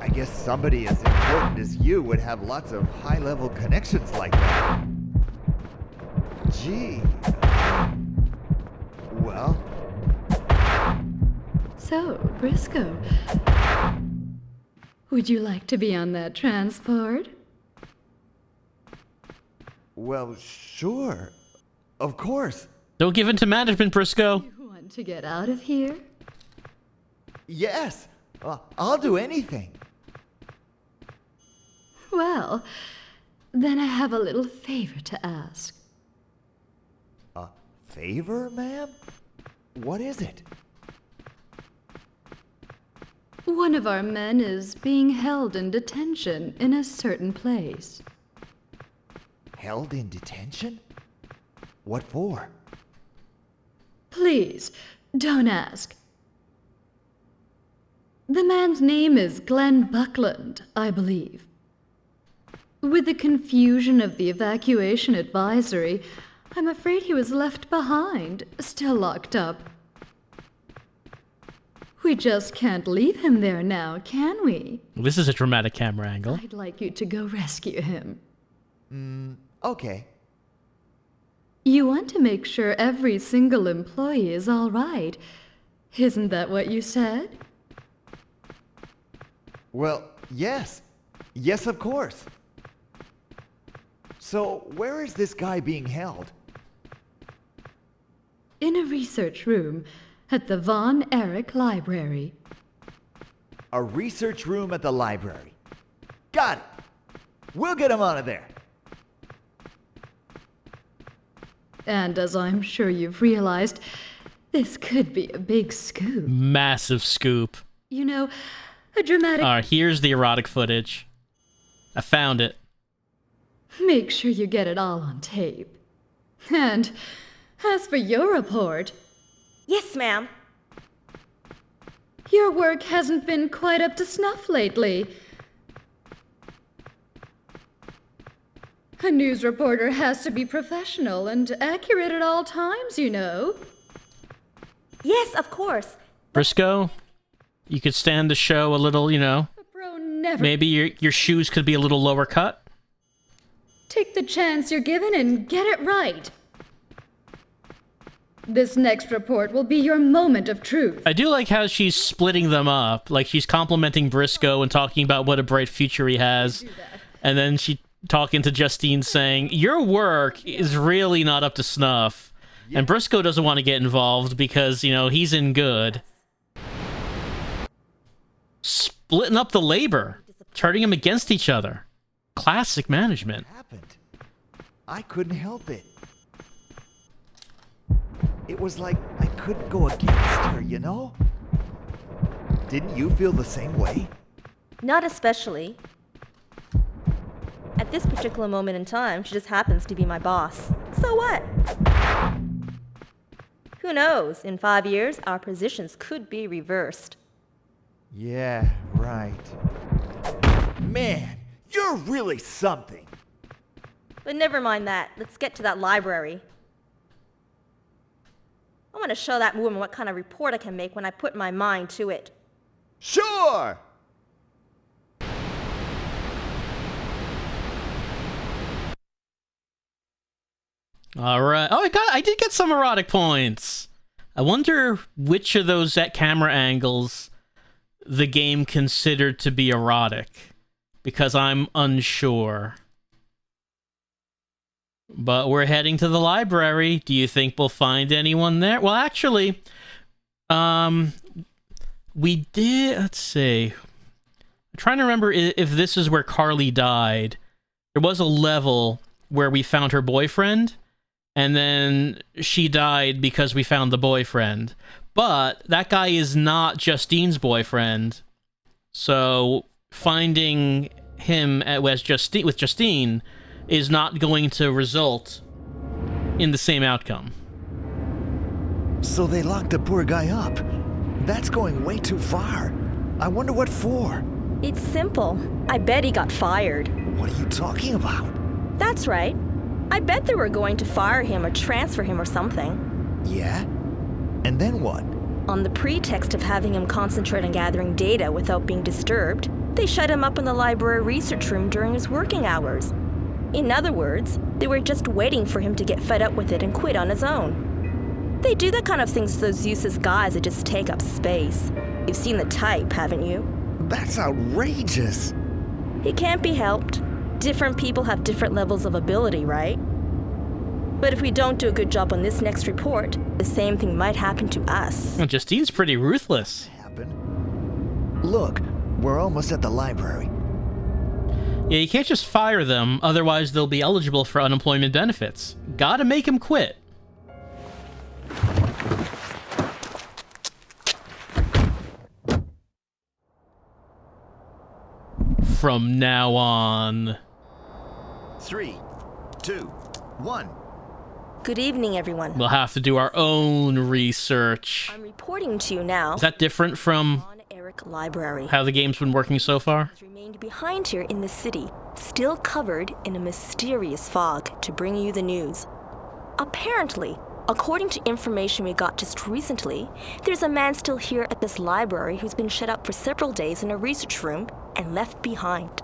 I guess somebody as important as you would have lots of high-level connections like that. Gee. Well. So, Briscoe, would you like to be on that transport? Well, sure. Of course. Don't give in to management, Briscoe. You want to get out of here? Yes. I'll do anything. Well, then I have a little favor to ask. A favor, ma'am? What is it? One of our men is being held in detention in a certain place. Held in detention? What for? Please, don't ask. The man's name is Glenn Buckland, I believe. With the confusion of the evacuation advisory, I'm afraid he was left behind, still locked up. We just can't leave him there now, can we? This is a dramatic camera angle. I'd like you to go rescue him. Okay. You want to make sure every single employee is all right. Isn't that what you said? Well, yes. Yes, of course. So, where is this guy being held? In a research room at the Von Erich Library. A research room at the library. Got it. We'll get him out of there. And as I'm sure you've realized, this could be a big scoop. Massive scoop. You know, a dramatic... Alright, here's the erotic footage. I found it. Make sure you get it all on tape. And as for your report, Yes, ma'am. your work hasn't been quite up to snuff lately. A news reporter has to be professional and accurate at all times, you know. Yes, of course. Briscoe, you could stand to show a little, you know, A bro never maybe your shoes could be a little lower cut. take the chance you're given and get it right. This next report will be your moment of truth. I do like how she's splitting them up. Like, she's complimenting Briscoe and talking about what a bright future he has. And then she talking to Justine saying, your work is really not up to snuff. And Briscoe doesn't want to get involved because, you know, he's in good. Splitting up the labor. Turning them against each other. Classic management. What happened? I couldn't help it. It was like I couldn't go against her, you know? Didn't you feel the same way? Not especially. At this particular moment in time, she just happens to be my boss. So what? Who knows? In 5 years, our positions could be reversed. Yeah, right. Man, you're really something. But never mind that. Let's get to that library. I want to show that woman what kind of report I can make when I put my mind to it. Sure! Alright. Oh, I did get some erotic points. I wonder which of those camera angles the game considered to be erotic. Because I'm unsure. But we're heading to the library. Do you think we'll find anyone there? Well, actually, we did... Let's see. I'm trying to remember if this is where Carly died. There was a level where we found her boyfriend, and then she died because we found the boyfriend. But that guy is not Justine's boyfriend. So finding him with Justine is not going to result in the same outcome. So they locked the poor guy up. That's going way too far. I wonder what for. It's simple. I bet he got fired. What are you talking about? That's right. I bet they were going to fire him or transfer him or something. Yeah? And then what? On the pretext of having him concentrate on gathering data without being disturbed, they shut him up in the library research room during his working hours. In other words, they were just waiting for him to get fed up with it and quit on his own. They do that kind of things to those useless guys that just take up space. You've seen the type, haven't you? That's outrageous. It can't be helped. Different people have different levels of ability, right? But if we don't do a good job on this next report, the same thing might happen to us. Well, Justine's pretty ruthless. Happen. Look, we're almost at the library. Yeah, you can't just fire them, otherwise they'll be eligible for unemployment benefits. Gotta make them quit. From now on. 3, 2, 1. Good evening, everyone. We'll have to do our own research. I'm reporting to you now. Is that different from Eric Library how the game's been working so far? has remained behind here in the city, still covered in a mysterious fog to bring you the news. Apparently, according to information we got just recently, there's a man still here at this library who's been shut up for several days in a research room and left behind.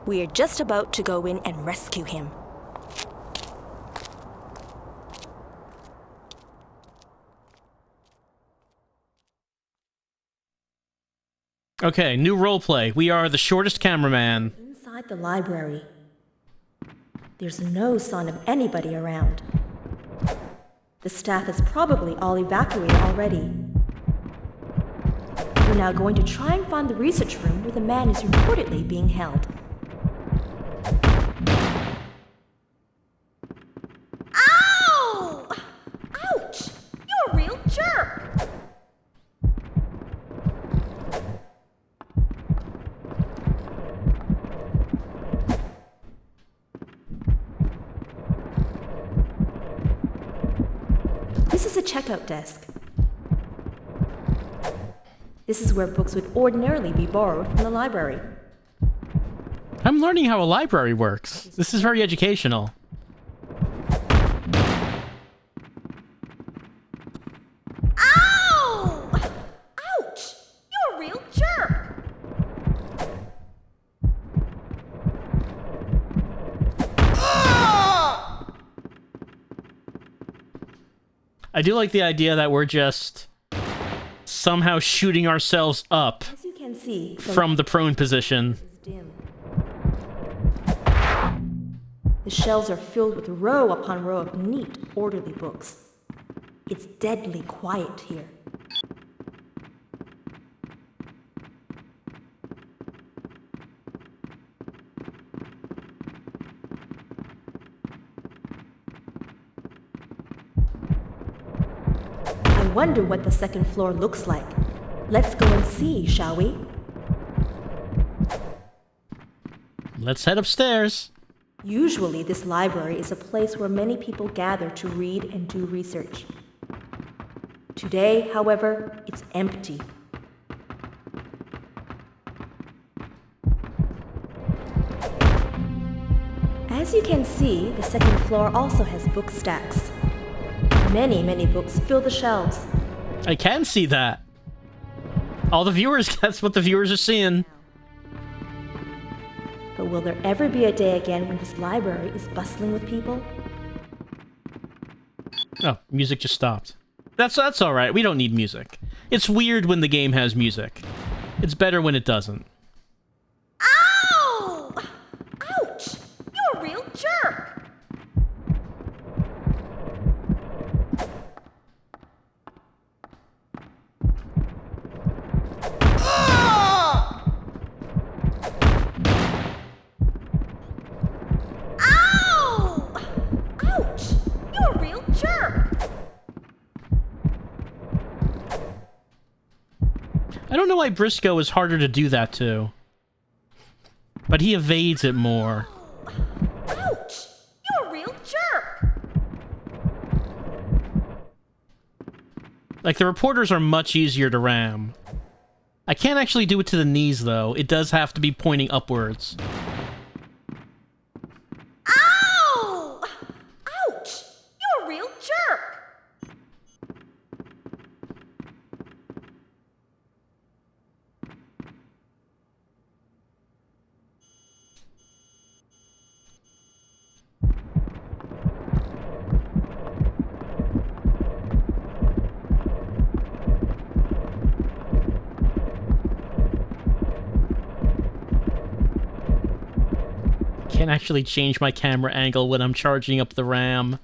We are just about to go in and rescue him. Okay, new roleplay. We are the shortest cameraman. Inside the library, there's no sign of anybody around. The staff is probably all evacuated already. We're now going to try and find the research room where the man is reportedly being held. Ow! Ouch! You're a real jerk! This is a checkout desk. This is where books would ordinarily be borrowed from the library. I'm learning how a library works. This is very educational. Ow! Ouch! You're a real jerk! I do like the idea that we're just somehow shooting ourselves up As you can see, from the prone position. is dim. The shelves are filled with row upon row of neat, orderly books. It's deadly quiet here. I wonder what the second floor looks like. Let's go and see, shall we? Let's head upstairs. Usually, this library is a place where many people gather to read and do research. Today, however, it's empty. As you can see, the second floor also has book stacks. Many, many books fill the shelves. I can see that. All the viewers, that's what the viewers are seeing. But will there ever be a day again when this library is bustling with people? Oh, music just stopped. That's all right. We don't need music. It's weird when the game has music. It's better when it doesn't. Ow! Ouch! You're a real jerk! Ow! Ouch! You're a real jerk! I don't know why Briscoe is harder to do that to. But he evades it more. Ouch! You're a real jerk! Like, the reporters are much easier to ram. I can't actually do it to the knees, though. It does have to be pointing upwards. Ow! Ouch! You're a real jerk! Can't actually change my camera angle when I'm charging up the RAM.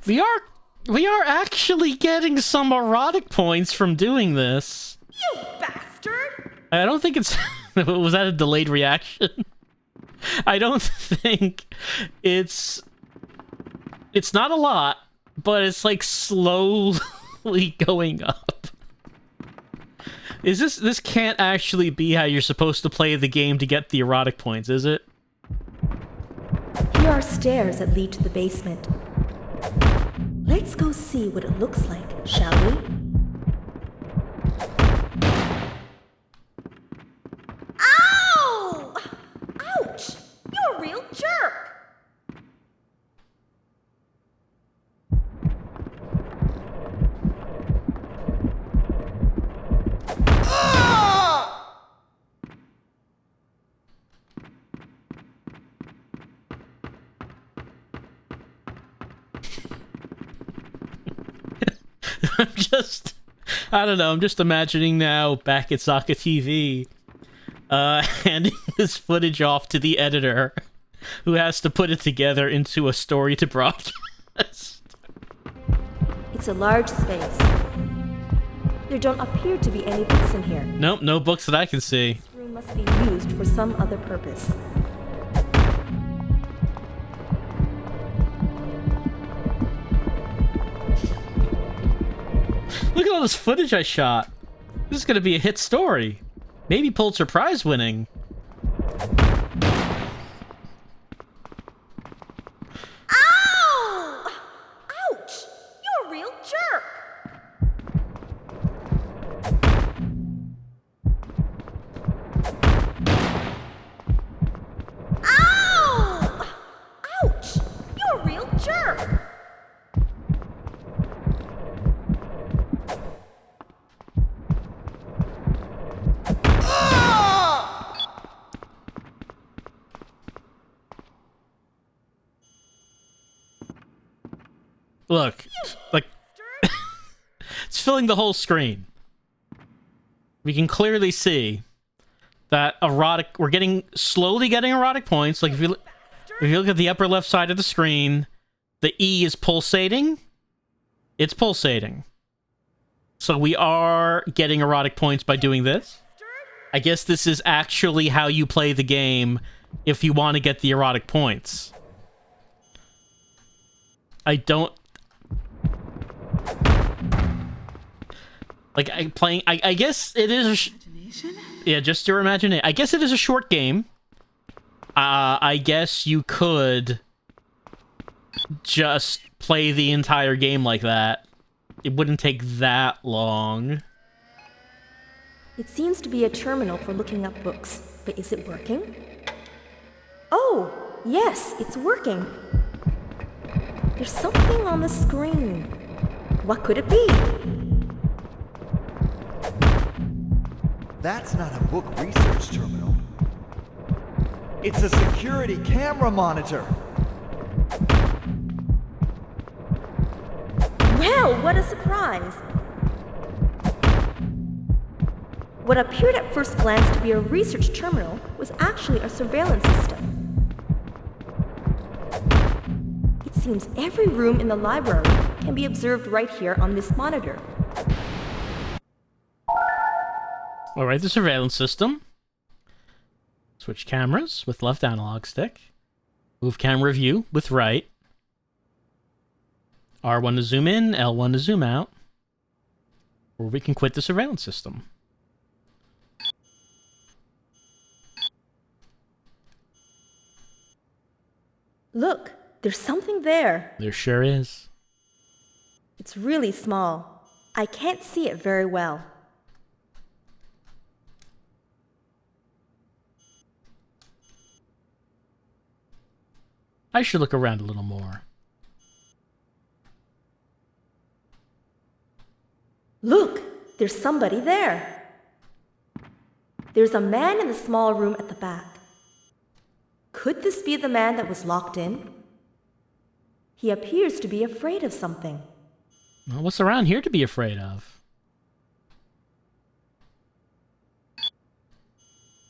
We are actually getting some erotic points from doing this. You bastard! I don't think it's... Was that a delayed reaction? I don't think it's... It's not a lot, but it's like slowly going up. This can't actually be how you're supposed to play the game to get the erotic points, is it? Here are stairs that lead to the basement. Let's go see what it looks like, shall we? Ow! Ouch! You're a real jerk! I don't know, I'm just imagining now back at Sokka TV, handing this footage off to the editor, who has to put it together into a story to broadcast. It's a large space. There don't appear to be any books in here. Nope, no books that I can see. This room must be used for some other purpose. Look at all this footage I shot. This is gonna be a hit story. Maybe Pulitzer Prize winning. Ow! Ouch! You're a real jerk! Ow! Ouch! You're a real jerk! Look, like, it's filling the whole screen. We can clearly see that we're slowly getting erotic points. Like, if you look at the upper left side of the screen, the E is pulsating. It's pulsating. So we are getting erotic points by doing this. I guess this is actually how you play the game if you want to get the erotic points. I don't... Like, I guess it is yeah, just your imagination. I guess it is a short game. I guess you could just play the entire game like that. It wouldn't take that long. It seems to be a terminal for looking up books, but is it working? Oh, yes, it's working. There's something on the screen. What could it be? That's not a book research terminal. It's a security camera monitor. Well, what a surprise! What appeared at first glance to be a research terminal was actually a surveillance system. It seems every room in the library can be observed right here on this monitor. Alright, the surveillance system. Switch cameras with left analog stick. Move camera view with right. R1 to zoom in, L1 to zoom out. Or we can quit the surveillance system. Look, there's something there. There sure is. It's really small. I can't see it very well. I should look around a little more. Look, there's somebody there. There's a man in the small room at the back. Could this be the man that was locked in? He appears to be afraid of something. Well, what's around here to be afraid of?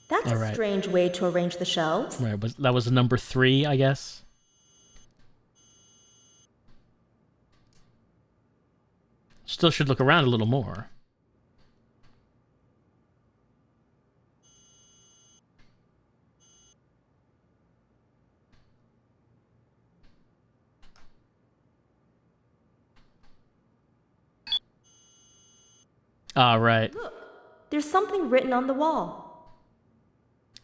That's a strange way to arrange the shelves. Right, that was number 3, I guess. still should look around a little more. All right. Look, there's something written on the wall.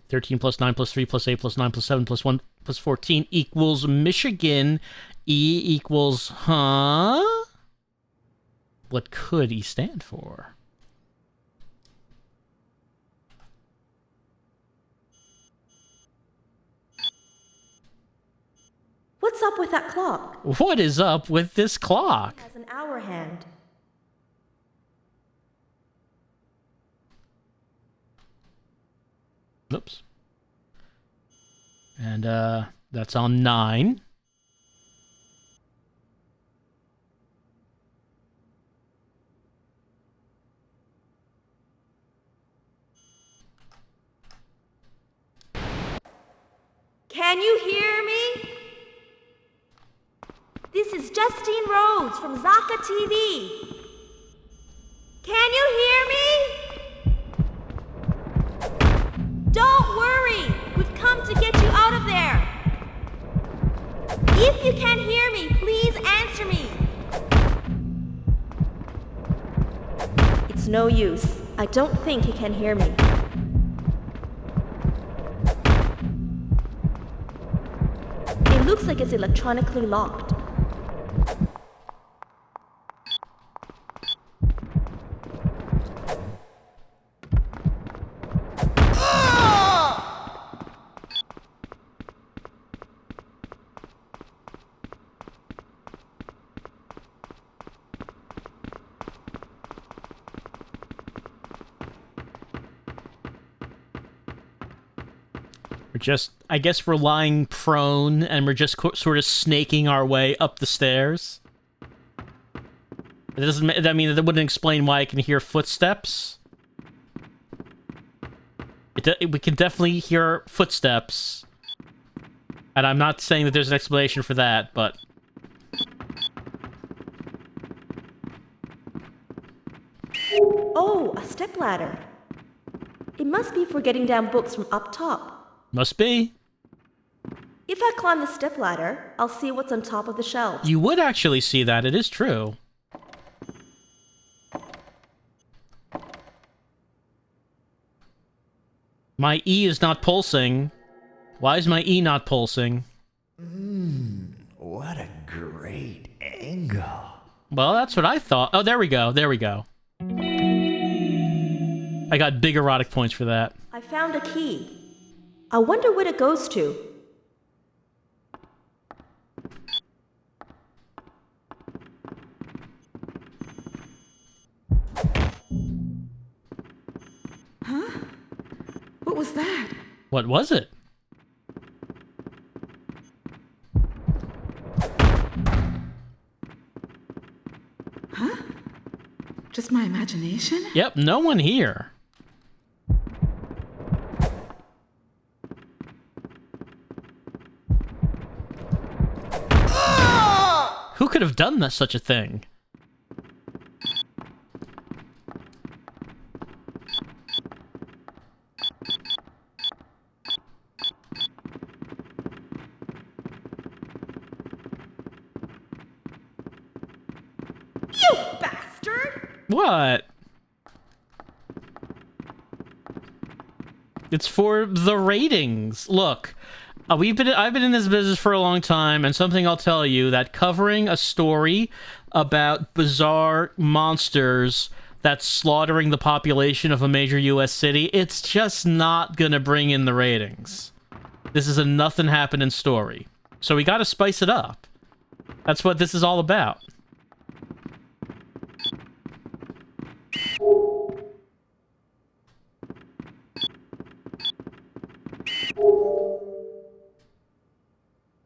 13 plus 9 plus 3 plus 8 plus 9 plus 7 plus 1 plus 14 equals Michigan. E equals, huh? What could E stand for? What's up with that clock? What is up with this clock? It has an hour hand. Oops. And, that's on 9. Can you hear me? This is Justine Rhodes from Zaka TV. Can you hear me? Don't worry, we've come to get you out of there. If you can hear me, please answer me. It's no use. I don't think he can hear me. It looks like it's electronically locked. We're just, I guess we're lying prone, and we're just sort of snaking our way up the stairs. It doesn't, I mean, that wouldn't explain why I can hear footsteps. We can definitely hear footsteps. And I'm not saying that there's an explanation for that, but... Oh, a stepladder. It must be for getting down books from up top. Must be. If I climb the stepladder, I'll see what's on top of the shelves. You would actually see that, it is true. My E is not pulsing. Why is my E not pulsing? What a great angle. Well, that's what I thought. Oh, there we go. There we go. I got big erotic points for that. I found a key. I wonder what it goes to. Huh? What was that? What was it? Huh? Just my imagination? Yep, no one here. Who could have done such a thing? You bastard! What? It's for the ratings. Look, I've been in this business for a long time, and something I'll tell you, that covering a story about bizarre monsters that's slaughtering the population of a major US city, it's just not gonna bring in the ratings. This is a nothing happening story. So we gotta spice it up. That's what this is all about.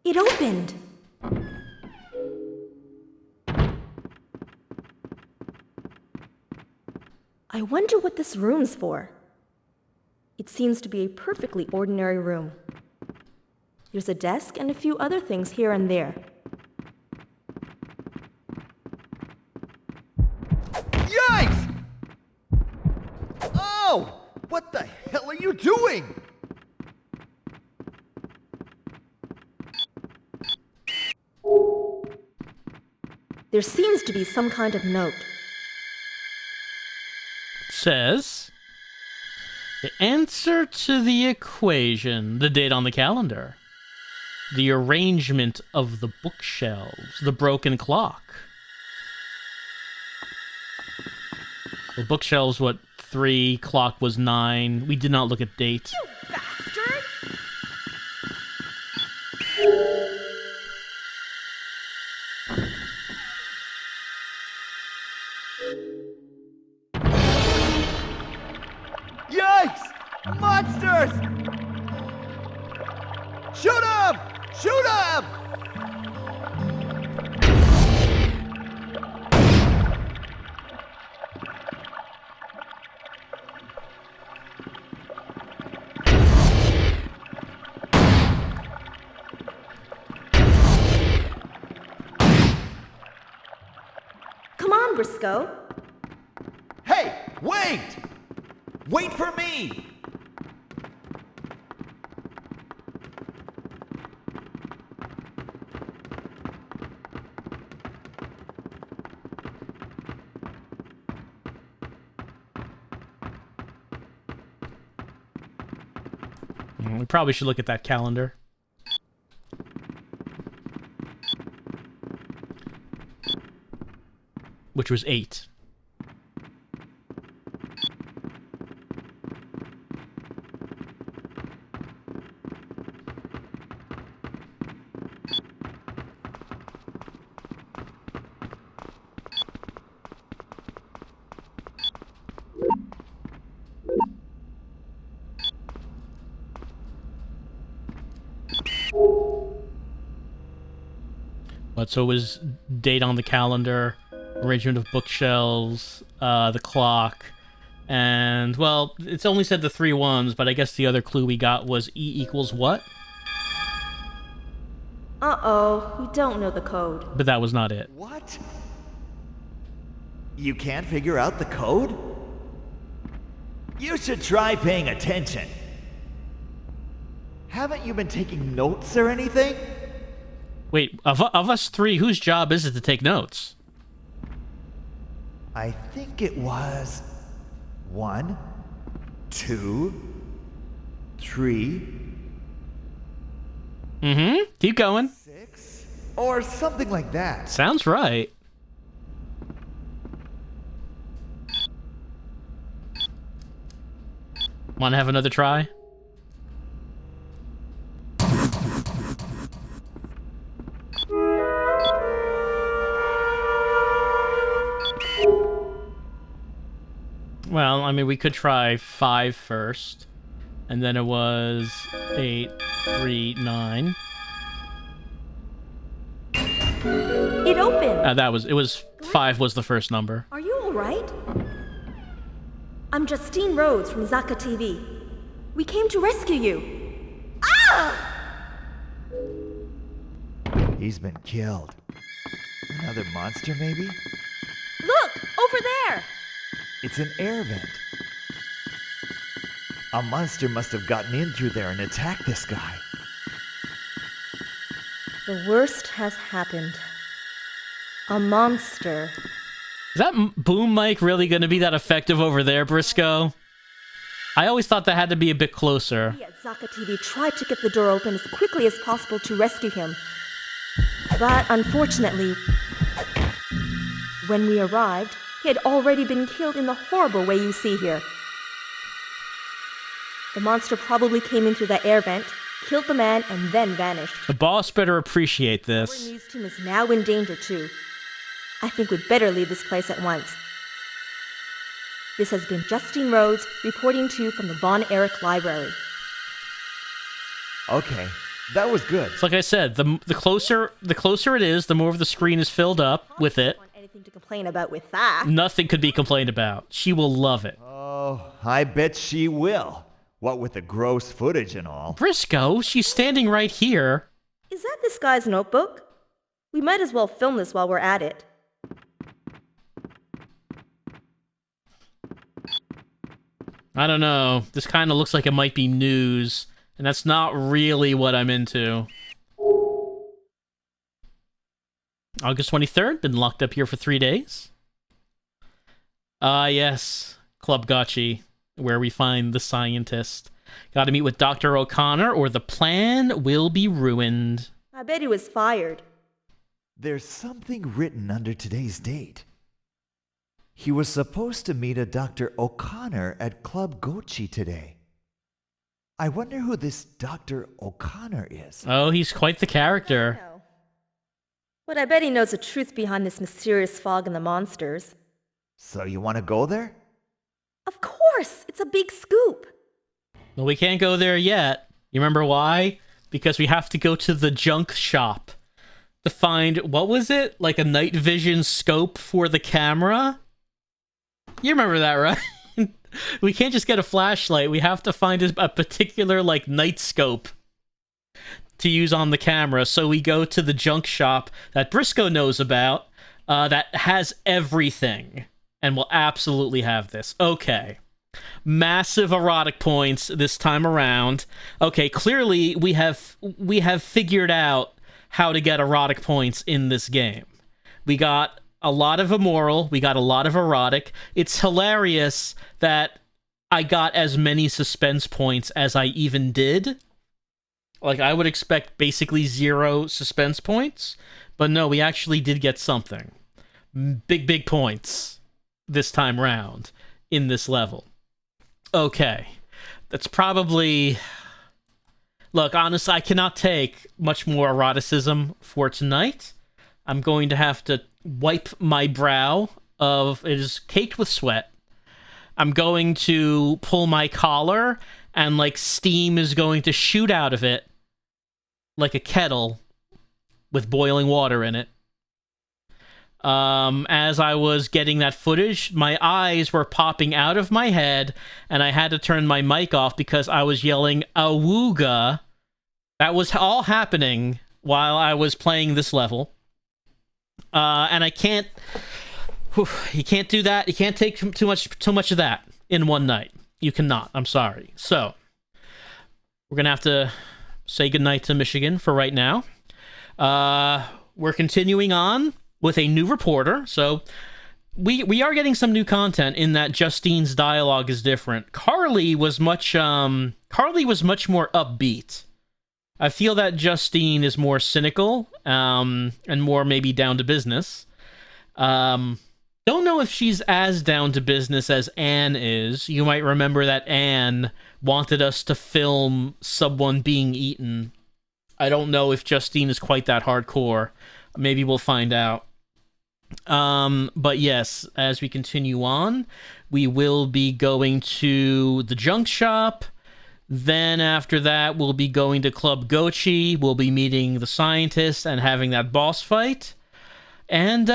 It opened. I wonder what this room's for. It seems to be a perfectly ordinary room. There's a desk and a few other things here and there. What the hell are you doing? There seems to be some kind of note. Says the answer to the equation, the date on the calendar, the arrangement of the bookshelves, the broken clock. The bookshelves, what, 3, clock was 9. We did not look at date. You bastard! Yikes! Monsters! Shoot him! Shoot him! Come on, Briscoe. Hey, wait! Wait for me! We probably should look at that calendar. Which was 8. But so it was date on the calendar, arrangement of bookshelves, the clock, and, well, it's only said the 3 ones, but I guess the other clue we got was E equals what? Uh-oh, we don't know the code. But that was not it. What? You can't figure out the code? You should try paying attention. Haven't you been taking notes or anything? Wait, of us 3, whose job is it to take notes? I think it was 1, 2, 3, Keep going. 6, or something like that. Sounds right. Want to have another try? Well, I mean, we could try 5 first. And then it was 8, 3, 9. It opened! It was 5 was the first number. Are you alright? I'm Justine Rhodes from Zaka TV. We came to rescue you. Ah! He's been killed. Another monster, maybe? Look! Over there! It's an air vent. A monster must have gotten in through there and attacked this guy. The worst has happened. A monster. Is that boom mic really going to be that effective over there, Briscoe? I always thought that had to be a bit closer. We at Zaka TV tried to get the door open as quickly as possible to rescue him. But unfortunately, when we arrived, he had already been killed in the horrible way you see here. The monster probably came in through that air vent, killed the man, and then vanished. The boss better appreciate Our this. news team is now in danger too. I think we'd better leave this place at once. This has been Justine Rhodes reporting to you from the Von Erich Library. Okay, that was good. It's like I said, the closer it is, the more of the screen is filled up with it. Want anything to complain about with that? Nothing could be complained about. She will love it. Oh, I bet she will. What with the gross footage and all. Briscoe, she's standing right here. Is that this guy's notebook? We might as well film this while we're at it. I don't know. This kind of looks like it might be news, and that's not really what I'm into. August 23rd, been locked up here for 3 days. Yes, Club Gotchi, where we find the scientist. Gotta meet with Dr. O'Connor, or the plan will be ruined. I bet he was fired. There's something written under today's date. He was supposed to meet a Dr. O'Connor at Club Gochi today. I wonder who this Dr. O'Connor is. Oh, he's quite the character. No. But I bet he knows the truth behind this mysterious fog and the monsters. So you want to go there? Of course! It's a big scoop! Well, we can't go there yet. You remember why? Because we have to go to the junk shop to find, what was it? Like a night vision scope for the camera? You remember that, right? We can't just get a flashlight. We have to find a particular, like, night scope to use on the camera. So we go to the junk shop that Briscoe knows about, that has everything. And will absolutely have this. Okay. Massive erotic points this time around. Okay, clearly we have figured out how to get erotic points in this game. We got a lot of immoral, we got a lot of erotic. It's hilarious that I got as many suspense points as I even did. Like, I would expect basically 0 suspense points, but no, we actually did get something. Big points this time round in this level. Okay. That's probably... Look, honestly, I cannot take much more eroticism for tonight. I'm going to have to wipe my brow of... It is caked with sweat. I'm going to pull my collar, and, like, steam is going to shoot out of it like a kettle with boiling water in it. As I was getting that footage, my eyes were popping out of my head, and I had to turn my mic off because I was yelling "Awooga." That was all happening while I was playing this level. And I can't... You can't do that. You can't take too much of that in one night. You cannot. I'm sorry. So, we're gonna have to say goodnight to Michigan for right now. We're continuing on with a new reporter, so we are getting some new content in that Justine's dialogue is different. Carly was much more upbeat. I feel that Justine is more cynical, and more maybe down to business. Don't know if she's as down to business as Anne is. You might remember that Anne wanted us to film someone being eaten. I don't know if Justine is quite that hardcore. Maybe we'll find out. But yes, as we continue on, we will be going to the junk shop. Then after that, we'll be going to Club Gochi. We'll be meeting the scientist and having that boss fight. And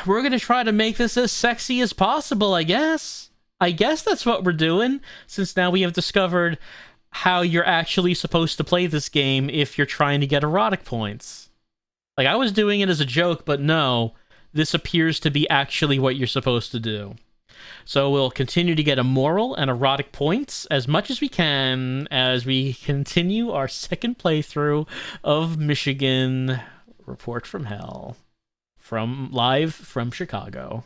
we're going to try to make this as sexy as possible, I guess. I guess that's what we're doing, since now we have discovered how you're actually supposed to play this game if you're trying to get erotic points. Like, I was doing it as a joke, but no, this appears to be actually what you're supposed to do. So we'll continue to get immoral and erotic points as much as we can as we continue our second playthrough of Michigan Report from Hell, live from Chicago.